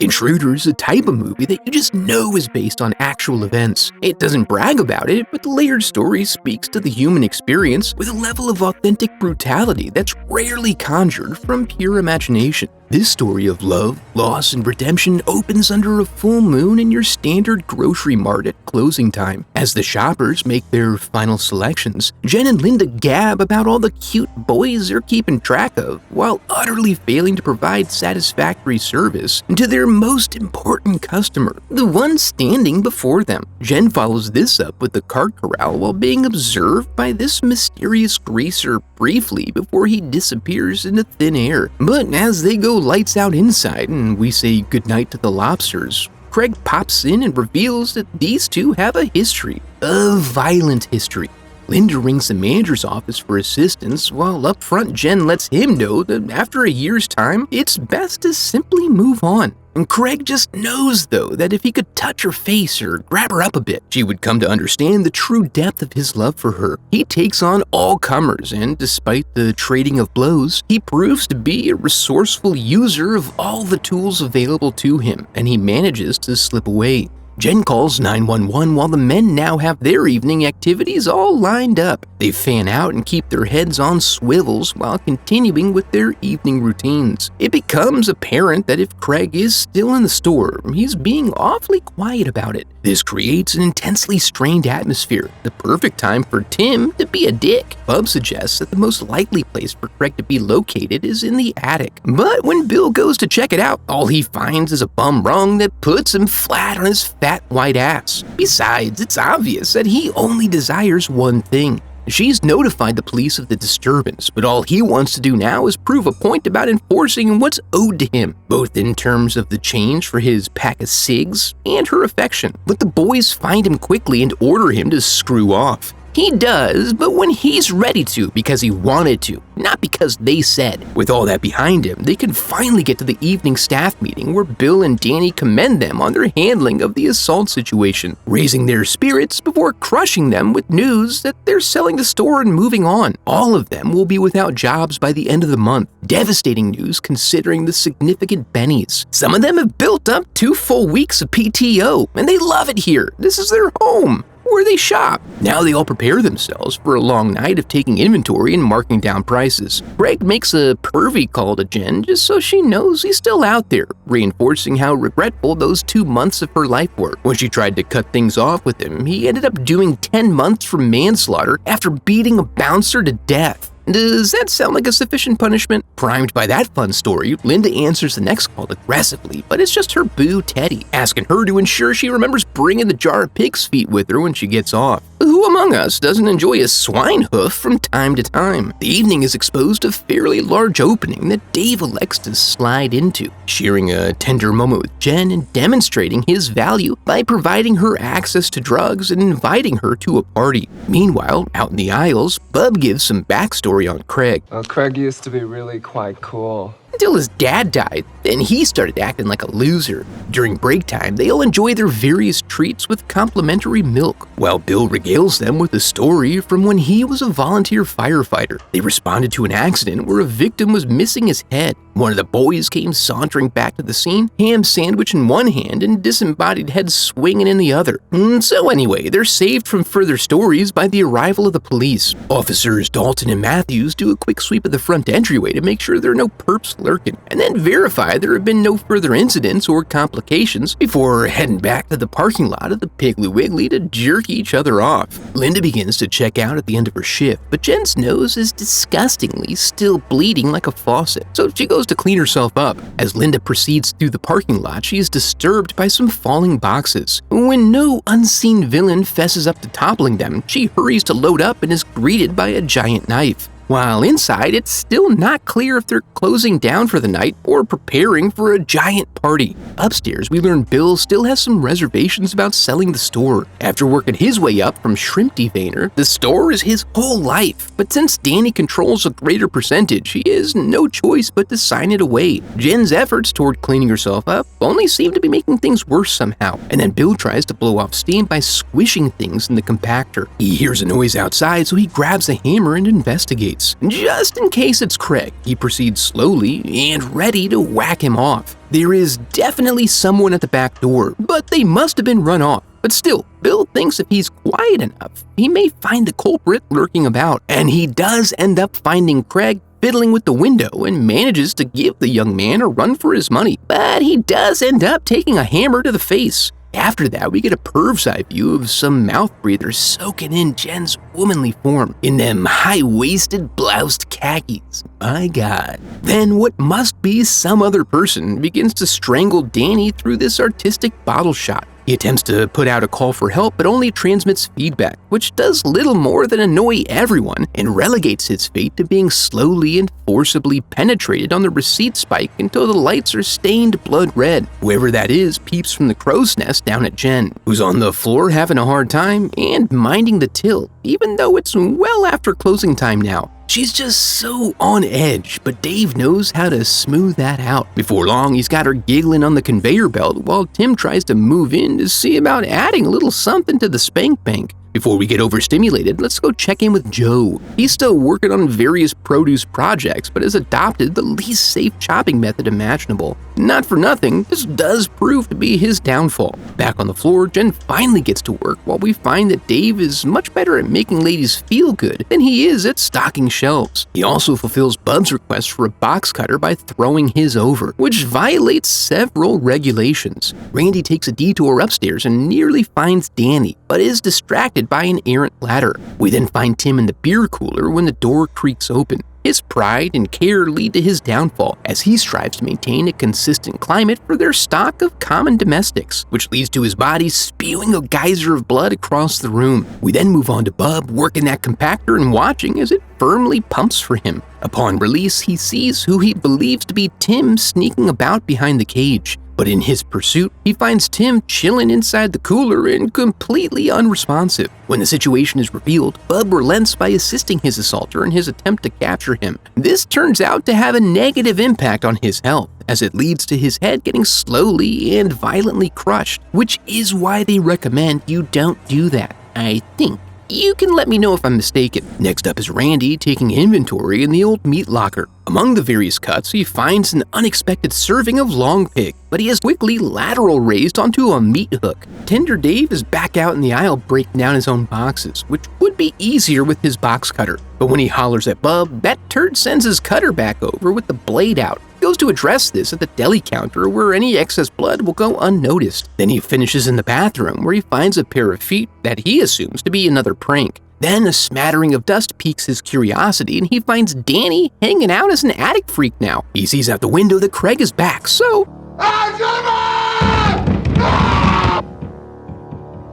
Intruder is a type of movie that you just know is based on actual events. It doesn't brag about it, but the layered story speaks to the human experience with a level of authentic brutality that's rarely conjured from pure imagination. This story of love, loss, and redemption opens under a full moon in your standard grocery mart at closing time. As the shoppers make their final selections, Jen and Linda gab about all the cute boys they're keeping track of, while utterly failing to provide satisfactory service to their most important customer, the one standing before them. Jen follows this up with the cart corral while being observed by this mysterious greaser briefly before he disappears into thin air. But as they go lights out inside and we say goodnight to the lobsters, Craig pops in and reveals that these two have a history, a violent history. Linda rings the manager's office for assistance, while up front Jen lets him know that after a year's time, it's best to simply move on. And Craig just knows, though, that if he could touch her face or grab her up a bit, she would come to understand the true depth of his love for her. He takes on all comers, and despite the trading of blows, he proves to be a resourceful user of all the tools available to him, and he manages to slip away. Jen calls 911 while the men now have their evening activities all lined up. They fan out and keep their heads on swivels while continuing with their evening routines. It becomes apparent that if Craig is still in the store, he's being awfully quiet about it. This creates an intensely strained atmosphere, the perfect time for Tim to be a dick. Bub suggests that the most likely place for Craig to be located is in the attic. But when Bill goes to check it out, all he finds is a bum rung that puts him flat on his fat white ass. Besides, it's obvious that he only desires one thing. She's notified the police of the disturbance, but all he wants to do now is prove a point about enforcing what's owed to him, both in terms of the change for his pack of cigs and her affection. But the boys find him quickly and order him to screw off. He does, but when he's ready to, because he wanted to, not because they said. With all that behind him, they can finally get to the evening staff meeting where Bill and Danny commend them on their handling of the assault situation, raising their spirits before crushing them with news that they're selling the store and moving on. All of them will be without jobs by the end of the month. Devastating news considering the significant bennies. Some of them have built up 2 full weeks of PTO, and they love it here. This is their home, where they shop. Now they all prepare themselves for a long night of taking inventory and marking down prices. Greg makes a pervy call to Jen just so she knows he's still out there, reinforcing how regretful those 2 months of her life were. When she tried to cut things off with him, he ended up doing 10 months for manslaughter after beating a bouncer to death. Does that sound like a sufficient punishment? Primed by that fun story, Linda answers the next call aggressively, but it's just her boo Teddy, asking her to ensure she remembers bringing the jar of pig's feet with her when she gets off. Who among us doesn't enjoy a swine hoof from time to time? The evening is exposed to a fairly large opening that Dave elects to slide into, sharing a tender moment with Jen and demonstrating his value by providing her access to drugs and inviting her to a party. Meanwhile, out in the aisles, Bub gives some backstory on Craig. Well, Craig used to be really quite cool. Until his dad died, then he started acting like a loser. During break time, they all enjoy their various treats with complimentary milk, while Bill regales them with a story from when he was a volunteer firefighter. They responded to an accident where a victim was missing his head. One of the boys came sauntering back to the scene, ham sandwich in one hand and disembodied head swinging in the other. So anyway, they're saved from further stories by the arrival of the police. Officers Dalton and Matthews do a quick sweep of the front entryway to make sure there are no perps lurking, and then verify there have been no further incidents or complications before heading back to the parking lot of the Piggly Wiggly to jerk each other off. Linda begins to check out at the end of her shift, but Jen's nose is disgustingly still bleeding like a faucet, so she goes to clean herself up. As Linda proceeds through the parking lot, she is disturbed by some falling boxes. When no unseen villain fesses up to toppling them, she hurries to load up and is greeted by a giant knife. While inside, it's still not clear if they're closing down for the night or preparing for a giant party. Upstairs, we learn Bill still has some reservations about selling the store. After working his way up from shrimp deveiner, the store is his whole life. But since Danny controls a greater percentage, he has no choice but to sign it away. Jen's efforts toward cleaning herself up only seem to be making things worse somehow. And then Bill tries to blow off steam by squishing things in the compactor. He hears a noise outside, so he grabs a hammer and investigates. face. Just in case it's Craig, he proceeds slowly and ready to whack him off. There is definitely someone at the back door, but they must have been run off. But still, Bill thinks if he's quiet enough, he may find the culprit lurking about, and he does end up finding Craig fiddling with the window and manages to give the young man a run for his money, but he does end up taking a hammer to the face. After that, we get a perv's eye view of some mouth breathers soaking in Jen's womanly form in them high-waisted bloused khakis. My God. Then what must be some other person begins to strangle Danny through this artistic bottle shot. He attempts to put out a call for help, but only transmits feedback, which does little more than annoy everyone and relegates his fate to being slowly and forcibly penetrated on the receipt spike until the lights are stained blood red. Whoever that is peeps from the crow's nest down at Jen, who's on the floor having a hard time and minding the till, even though it's well after closing time now. She's just so on edge, but Dave knows how to smooth that out. Before long, he's got her giggling on the conveyor belt while Tim tries to move in to see about adding a little something to the spank bank. Before we get overstimulated, let's go check in with Joe. He's still working on various produce projects, but has adopted the least safe chopping method imaginable. Not for nothing, this does prove to be his downfall. Back on the floor, Jen finally gets to work while we find that Dave is much better at making ladies feel good than he is at stocking shelves. He also fulfills Bub's request for a box cutter by throwing his over, which violates several regulations. Randy takes a detour upstairs and nearly finds Danny, but is distracted by an errant ladder. We then find Tim in the beer cooler when the door creaks open. His pride and care lead to his downfall as he strives to maintain a consistent climate for their stock of common domestics, which leads to his body spewing a geyser of blood across the room. We then move on to Bub working that compactor and watching as it firmly pumps for him. Upon release, he sees who he believes to be Tim sneaking about behind the cage. But in his pursuit, he finds Tim chilling inside the cooler and completely unresponsive. When the situation is revealed, Bub relents by assisting his assaulter in his attempt to capture him. This turns out to have a negative impact on his health, as it leads to his head getting slowly and violently crushed, which is why they recommend you don't do that, I think. You can let me know if I'm mistaken. Next up is Randy taking inventory in the old meat locker. Among the various cuts, he finds an unexpected serving of long pig, but he has quickly lateral raised onto a meat hook. Tender Dave is back out in the aisle breaking down his own boxes, which would be easier with his box cutter. But when he hollers at Bub, that turd sends his cutter back over with the blade out. He goes to address this at the deli counter where any excess blood will go unnoticed. Then he finishes in the bathroom where he finds a pair of feet that he assumes to be another prank. Then a smattering of dust piques his curiosity and he finds Danny hanging out as an attic freak now. He sees out the window that Craig is back, so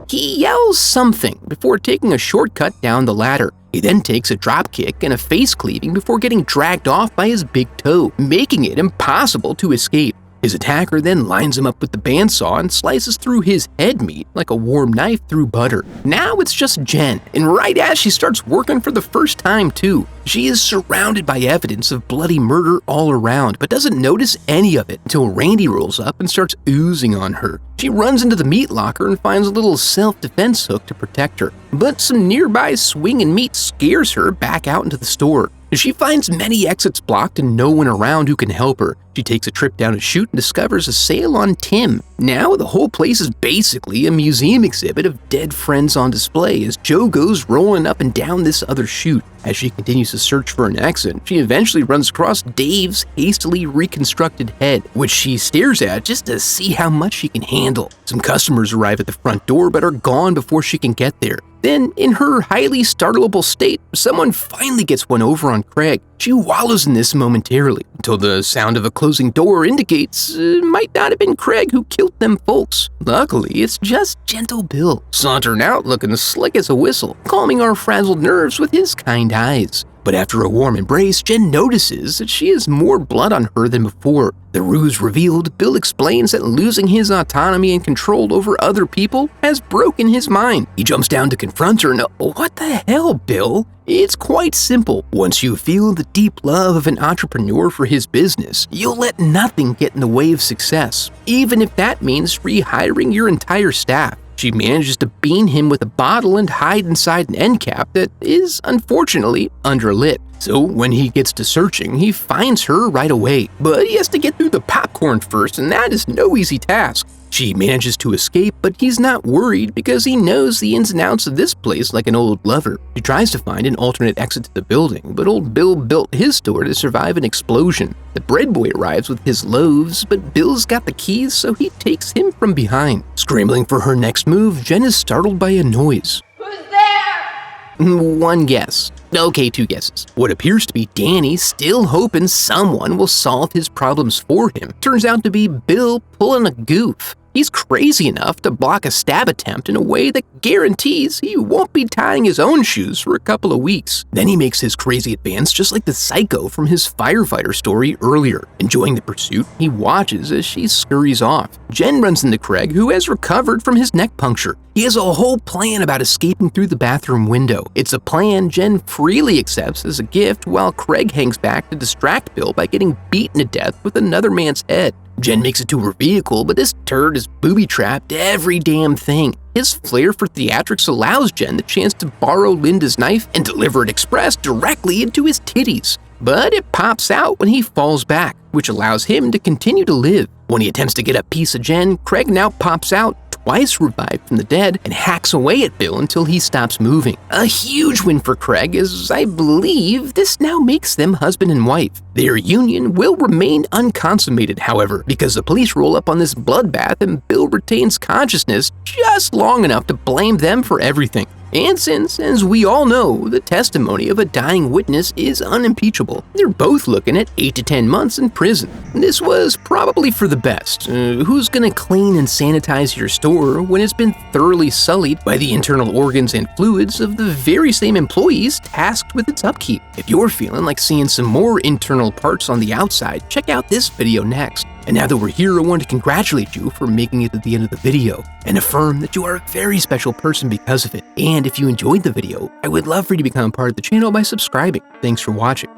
he yells something before taking a shortcut down the ladder. He then takes a drop kick and a face cleaving before getting dragged off by his big toe, making it impossible to escape. His attacker then lines him up with the bandsaw and slices through his head meat like a warm knife through butter. Now it's just Jen, and right as she starts working for the first time too, she is surrounded by evidence of bloody murder all around, but doesn't notice any of it until Randy rolls up and starts oozing on her. She runs into the meat locker and finds a little self-defense hook to protect her, but some nearby swinging meat scares her back out into the store. She finds many exits blocked and no one around who can help her. She takes a trip down a chute and discovers a sale on Tim. Now the whole place is basically a museum exhibit of dead friends on display as Joe goes rolling up and down this other chute. As she continues to search for an exit, she eventually runs across Dave's hastily reconstructed head, which she stares at just to see how much she can handle. Some customers arrive at the front door but are gone before she can get there. Then, in her highly startleable state, someone finally gets one over on Craig. She wallows in this momentarily, until the sound of a closing door indicates it might not have been Craig who killed them folks. Luckily, it's just Gentle Bill, sauntering out looking slick as a whistle, calming our frazzled nerves with his kind eyes. But after a warm embrace, Jen notices that she has more blood on her than before. The ruse revealed, Bill explains that losing his autonomy and control over other people has broken his mind. He jumps down to confront her and, what the hell, Bill? It's quite simple. Once you feel the deep love of an entrepreneur for his business, you'll let nothing get in the way of success, even if that means rehiring your entire staff. She manages to bean him with a bottle and hide inside an end cap that is, unfortunately, underlit. So when he gets to searching, he finds her right away, but he has to get through the popcorn first, and that is no easy task. She manages to escape, but he's not worried because he knows the ins and outs of this place like an old lover. He tries to find an alternate exit to the building, but old Bill built his store to survive an explosion. The bread boy arrives with his loaves, but Bill's got the keys, so he takes him from behind. Scrambling for her next move, Jen is startled by a noise. Who's there? One guess. Okay, two guesses. What appears to be Danny, still hoping someone will solve his problems for him, turns out to be Bill pulling a goof. He's crazy enough to block a stab attempt in a way that guarantees he won't be tying his own shoes for a couple of weeks. Then he makes his crazy advance just like the psycho from his firefighter story earlier. Enjoying the pursuit, he watches as she scurries off. Jen runs into Craig, who has recovered from his neck puncture. He has a whole plan about escaping through the bathroom window. It's a plan Jen freely accepts as a gift, while Craig hangs back to distract Bill by getting beaten to death with another man's head. Jen makes it to her vehicle, but this turd is booby-trapped every damn thing. His flair for theatrics allows Jen the chance to borrow Linda's knife and deliver it express directly into his titties. But it pops out when he falls back, which allows him to continue to live. When he attempts to get a piece of Jen, Craig now pops out, twice revived from the dead, and hacks away at Bill until he stops moving. A huge win for Craig, as I believe this now makes them husband and wife. Their union will remain unconsummated, however, because the police roll up on this bloodbath and Bill retains consciousness just long enough to blame them for everything. And since, as we all know, the testimony of a dying witness is unimpeachable, they're both looking at 8 to 10 months in prison. This was probably for the best. Who's gonna clean and sanitize your store when it's been thoroughly sullied by the internal organs and fluids of the very same employees tasked with its upkeep? If you're feeling like seeing some more internal parts on the outside, check out this video next. And now that we're here, I want to congratulate you for making it to the end of the video and affirm that you are a very special person because of it. And if you enjoyed the video, I would love for you to become part of the channel by subscribing. Thanks for watching.